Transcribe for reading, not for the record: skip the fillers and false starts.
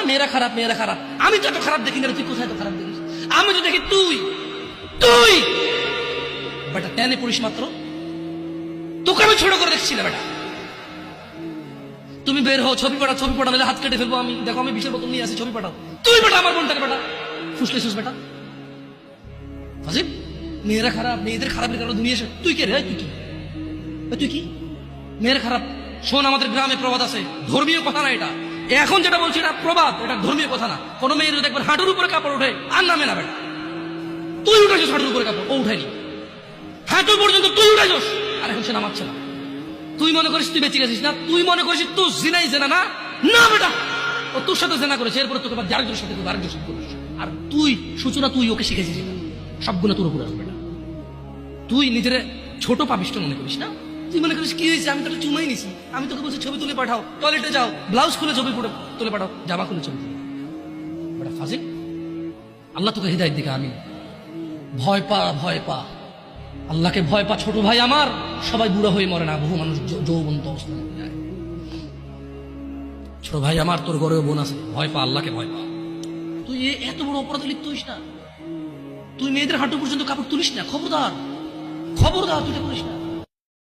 মেয়েরা খারাপ, মেয়েরা খারাপ। আমি তো এত খারাপ দেখি না, তুই কোথায় তো খারাপ দেখিস? আমি তো দেখি তুই তুই বেটা টেনে পড়িস মাত্র, তোকে আমি ছোট করে দেখছি না বেটা। তুমি বের হও, ছবি পাঠাও, ছবি পাঠালে হাত কেটে ফেলবো আমি। দেখো আমি বিশের বোতল নিয়ে আসি, ছবি পাঠাও। তুই বেটা আমার বোনটাকে বেটা ফুসলেছিস বেটা। ফাজিল, মেয়েরা খারাপ, মেয়েদের খারাপের কারণে দুনিয়া এসে তুই কে রে? তুই কি? তুই কি মেয়েরা খারাপ? শোন, আমাদের গ্রামে প্রবাদ আছে, ধর্মীয় কথা না এটা। এখন যেটা বলছি এটা প্রবাদ, এটা ধর্মীয় কথা না। কোনো মেয়ের দেখবেন হাঁটুর উপরে কাপড় ওঠে আর নামে না বেটা। তুই উঠেছিস হাঁটুর উপরে কাপড়, ও উঠায়নি। হাঁটু পর্যন্ত তুই উঠেছিস, আর এখন সে নামাচ্ছে না। তুই মনে করিস তুই বেঁচে গেছিস না? তুই মনে করিস তুই জিনাই জেনা না? না বেটা, ও তোর সাথে জেনা করেছে, এরপরে তোকে আরেকজনের সাথে করবে, আরেকজনের সাথে করিস। আর তুই সূচনা, তুই ওকে শিখেছিস, সবগুলো তোর উপরে আসবে না। তুই নিজের ছোট পাপিষ্ট মনে করিস না? তুই মনে করিস কি হয়েছে, আমি তোকে চুমাই নিছি, আমি তোকে বলছি ছবি তুলে পাঠাও, টয়লেটে যাও, ব্লাউজ খুলে ছবি তুলে পাঠাও, জামা খুলে ছবি তুলে। বেটা ফাজিল, আল্লাহ তোকে হৃদায়ত দিকে। আমি ভয় পা, ভয় পা, আল্লাহকে ভয় পা ছোট ভাই আমার। সবাই বুড়া হয়ে মরে না, বহু মানুষ যৌবন্ত অবস্থা মরে যায়। ছোট ভাই আমার, তোর ঘরেও বোন আছে, ভয় পা, আল্লাহকে ভয় পা। তুই এত বড় অপরাধে লিপ্ত হইস না। তুই মেয়েদের হাঁটু পর্যন্ত কাপড় তুলিস না, খবরদার, খবরদার, তুই এটা করিস না।